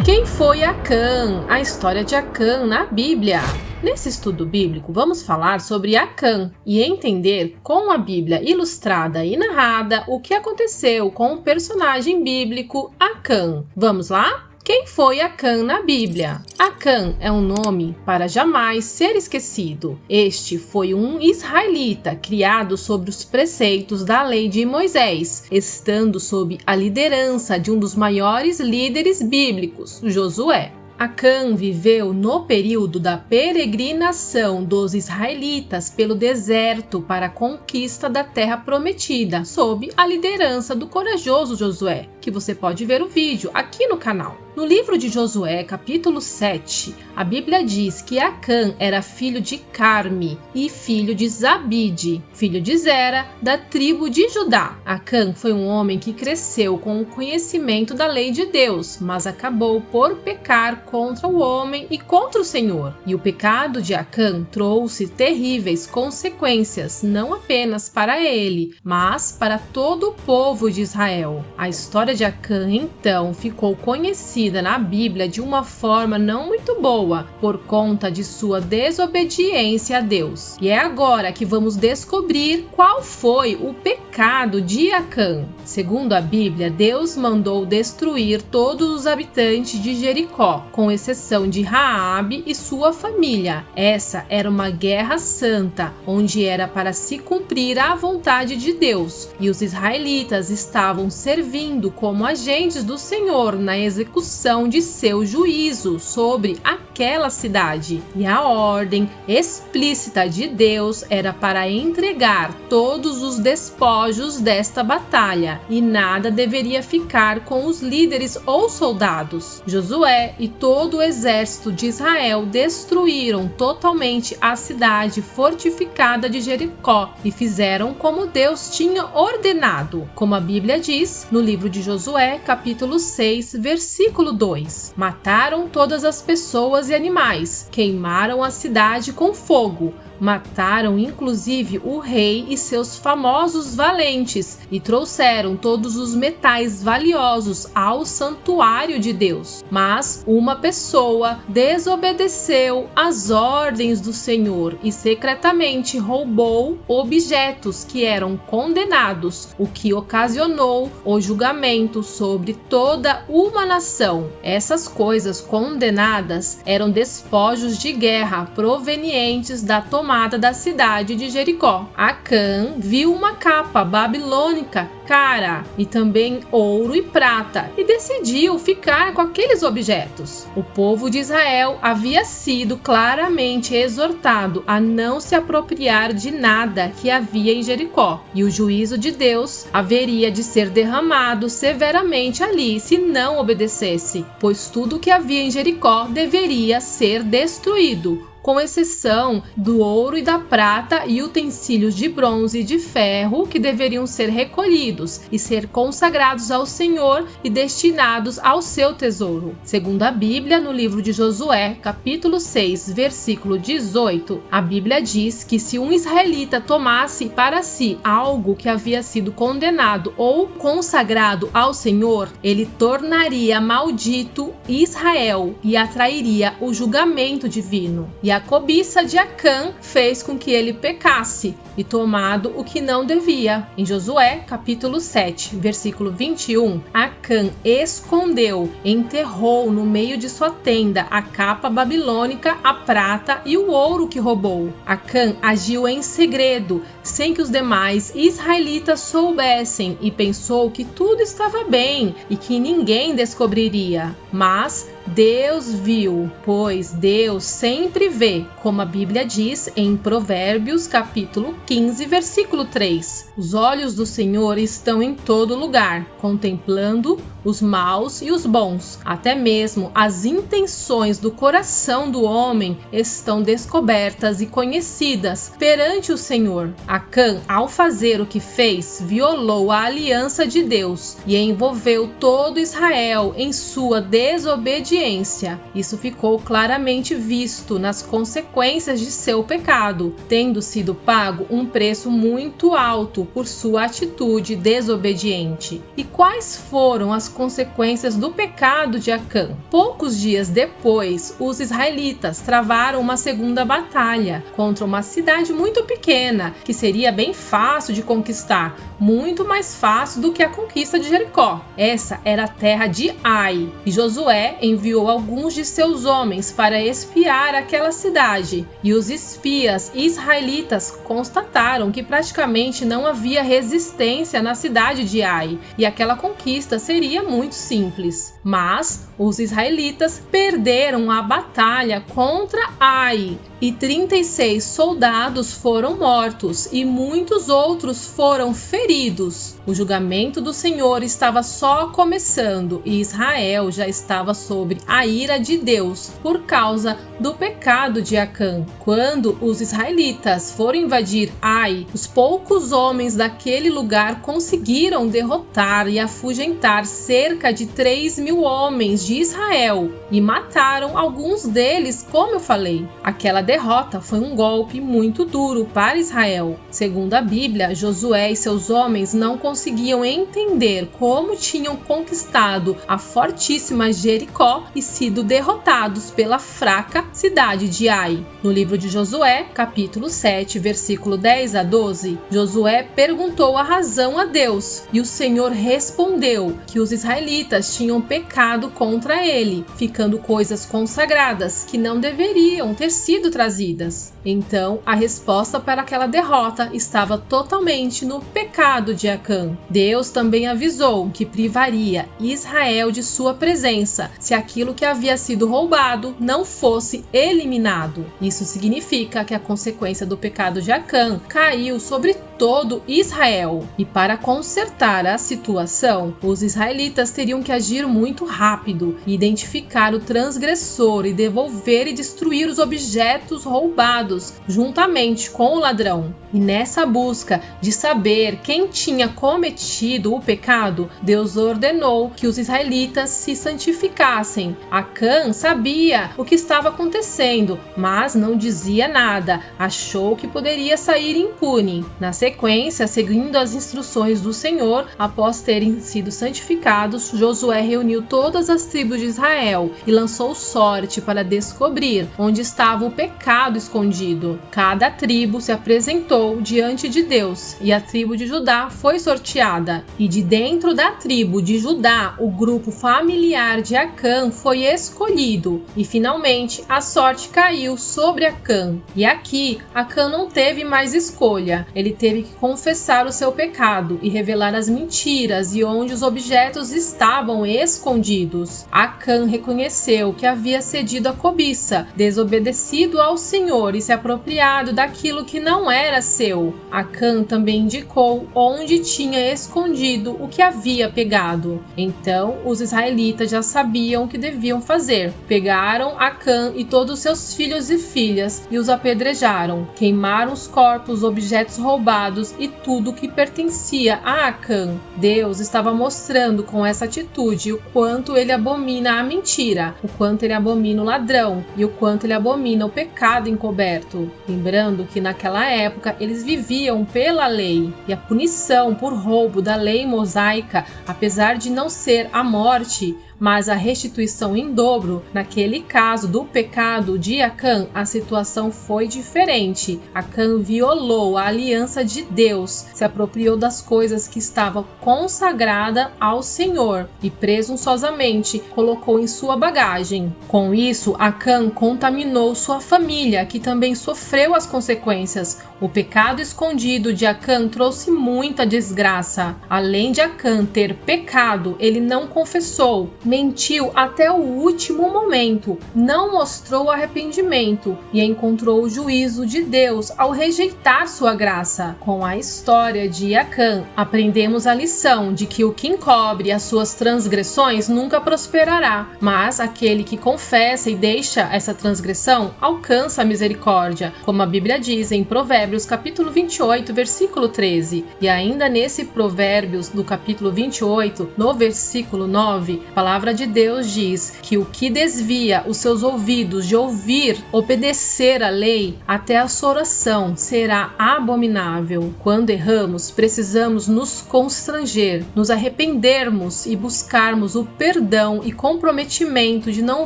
Quem foi Acã? A história de Acã na Bíblia. Nesse estudo bíblico, vamos falar sobre Acã e entender com a Bíblia ilustrada e narrada o que aconteceu com o personagem bíblico Acã. Vamos lá? Quem foi Acã na Bíblia? Acã é um nome para jamais ser esquecido. Este foi um israelita criado sobre os preceitos da lei de Moisés, estando sob a liderança de um dos maiores líderes bíblicos, Josué. Acã viveu no período da peregrinação dos israelitas pelo deserto para a conquista da terra prometida, sob a liderança do corajoso Josué, que você pode ver o vídeo aqui no canal. No livro de Josué, capítulo 7, a Bíblia diz que Acã era filho de Carme e filho de Zabide, filho de Zera, da tribo de Judá. Acã foi um homem que cresceu com o conhecimento da lei de Deus, mas acabou por pecar contra o homem e contra o Senhor. E o pecado de Acã trouxe terríveis consequências, não apenas para ele, mas para todo o povo de Israel. A história de Acã, então, ficou conhecida na Bíblia de uma forma não muito boa, por conta de sua desobediência a Deus. E é agora que vamos descobrir qual foi o pecado de Acã. Segundo a Bíblia, Deus mandou destruir todos os habitantes de Jericó, com exceção de Raabe e sua família. Essa era uma guerra santa, onde era para se cumprir a vontade de Deus, e os israelitas estavam servindo como agentes do Senhor na execução de seu juízo sobre aquela cidade. E a ordem explícita de Deus era para entregar todos os despojos desta batalha, e nada deveria ficar com os líderes ou soldados. Josué e todo o exército de Israel destruíram totalmente a cidade fortificada de Jericó e fizeram como Deus tinha ordenado, como a Bíblia diz no livro de Josué, capítulo 6, versículo 2. Mataram todas as pessoas e animais, queimaram a cidade com fogo, mataram inclusive o rei e seus famosos valentes e trouxeram todos os metais valiosos ao santuário de Deus. Mas uma pessoa desobedeceu às ordens do Senhor e secretamente roubou objetos que eram condenados, o que ocasionou o julgamento sobre toda uma nação. Essas coisas condenadas eram despojos de guerra provenientes da tomada da cidade de Jericó. Acã viu uma capa babilônica cara e também ouro e prata e decidiu ficar com aqueles objetos. O povo de Israel havia sido claramente exortado a não se apropriar de nada que havia em Jericó, e o juízo de Deus haveria de ser derramado severamente ali se não obedecesse, pois tudo que havia em Jericó deveria ser destruído, com exceção do ouro e da prata e utensílios de bronze e de ferro que deveriam ser recolhidos e ser consagrados ao Senhor e destinados ao seu tesouro. Segundo a Bíblia, no livro de Josué, capítulo 6, versículo 18, a Bíblia diz que se um israelita tomasse para si algo que havia sido condenado ou consagrado ao Senhor, ele tornaria maldito Israel e atrairia o julgamento divino. E a cobiça de Acã fez com que ele pecasse e tomado o que não devia. Em Josué, capítulo 7, versículo 21, Acã escondeu, enterrou no meio de sua tenda a capa babilônica, a prata e o ouro que roubou. Acã agiu em segredo, sem que os demais israelitas soubessem, e pensou que tudo estava bem e que ninguém descobriria. Mas Deus viu, pois Deus sempre vê, como a Bíblia diz em Provérbios, capítulo 15, versículo 3. Os olhos do Senhor estão em todo lugar, contemplando os maus e os bons. Até mesmo as intenções do coração do homem estão descobertas e conhecidas perante o Senhor. Acã, ao fazer o que fez, violou a aliança de Deus e envolveu todo Israel em sua desobediência desobediência. Isso ficou claramente visto nas consequências de seu pecado, tendo sido pago um preço muito alto por sua atitude desobediente. E quais foram as consequências do pecado de Acã? Poucos dias depois, os israelitas travaram uma segunda batalha contra uma cidade muito pequena, que seria bem fácil de conquistar, muito mais fácil do que a conquista de Jericó. Essa era a terra de Ai, e Josué enviou alguns de seus homens para espiar aquela cidade, e os espias israelitas constataram que praticamente não havia resistência na cidade de Ai, e aquela conquista seria muito simples. Mas os israelitas perderam a batalha contra Ai, e 36 soldados foram mortos e muitos outros foram feridos. O julgamento do Senhor estava só começando e Israel já estava sob a ira de Deus por causa do pecado de Acã. Quando os israelitas foram invadir Ai, os poucos homens daquele lugar conseguiram derrotar e afugentar cerca de 3.000 homens de Israel e mataram alguns deles, como eu falei. Aquela derrota foi um golpe muito duro para Israel. Segundo a Bíblia, Josué e seus homens não conseguiam entender como tinham conquistado a fortíssima Jericó e sido derrotados pela fraca cidade de Ai. No livro de Josué, capítulo 7, versículo 10 a 12, Josué perguntou a razão a Deus e o Senhor respondeu que os israelitas tinham pecado contra ele, ficando coisas consagradas que não deveriam ter sido trazidas. Então, a resposta para aquela derrota estava totalmente no pecado de Acã. Deus também avisou que privaria Israel de sua presença se aquilo que havia sido roubado não fosse eliminado. Isso significa que a consequência do pecado de Acã caiu sobre todo Israel. E para consertar a situação, os israelitas teriam que agir muito rápido, identificar o transgressor e devolver e destruir os objetos roubados juntamente com o ladrão. E nessa busca de saber quem tinha cometido o pecado, Deus ordenou que os israelitas se santificassem. Acã sabia o que estava acontecendo, mas não dizia nada. Achou que poderia sair impune. Na sequência, seguindo as instruções do Senhor, após terem sido santificados, Josué reuniu todas as tribos de Israel e lançou sorte para descobrir onde estava o pecado escondido. Cada tribo se apresentou diante de Deus e a tribo de Judá foi sorteada. E de dentro da tribo de Judá, o grupo familiar de Acã foi escolhido. E finalmente a sorte caiu sobre Acã. E aqui, Acã não teve mais escolha. Ele teve que confessar o seu pecado e revelar as mentiras e onde os objetos estavam escondidos. Acã reconheceu que havia cedido à cobiça, desobedecido ao Senhor e se apropriado daquilo que não era seu. Acã também indicou onde tinha escondido o que havia pegado. Então os israelitas já sabiam o que deviam fazer. Pegaram Acã e todos os seus filhos e filhas e os apedrejaram. Queimaram os corpos, objetos roubados e tudo que pertencia a Acã. Deus estava mostrando com essa atitude o quanto ele abomina a mentira, o quanto ele abomina o ladrão e o quanto ele abomina o pecado encoberto. Lembrando que naquela época eles viviam pela lei e a punição por roubo da lei mosaica, apesar de não ser a morte, mas a restituição em dobro, naquele caso do pecado de Acã, a situação foi diferente. Acã violou a aliança de Deus, se apropriou das coisas que estavam consagradas ao Senhor e presunçosamente colocou em sua bagagem. Com isso, Acã contaminou sua família, que também sofreu as consequências. O pecado escondido de Acã trouxe muita desgraça. Além de Acã ter pecado, ele não confessou, mentiu até o último momento, não mostrou arrependimento e encontrou o juízo de Deus ao rejeitar sua graça. Com a história de Acã, aprendemos a lição de que o que encobre as suas transgressões nunca prosperará, mas aquele que confessa e deixa essa transgressão alcança a misericórdia, como a Bíblia diz em Provérbios capítulo 28, versículo 13. E ainda nesse Provérbios do capítulo 28, no versículo 9, a palavra palavra de Deus diz que o que desvia os seus ouvidos de ouvir, obedecer a lei, até a sua oração será abominável. Quando erramos, precisamos nos constranger, nos arrependermos e buscarmos o perdão e comprometimento de não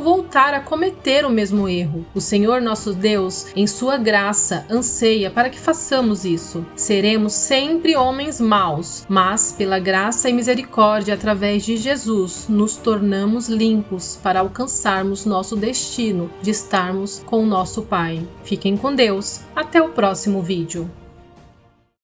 voltar a cometer o mesmo erro. O Senhor nosso Deus, em sua graça, anseia para que façamos isso. Seremos sempre homens maus, mas pela graça e misericórdia através de Jesus, nos tornamos limpos para alcançarmos nosso destino de estarmos com o nosso Pai. Fiquem com Deus. Até o próximo vídeo.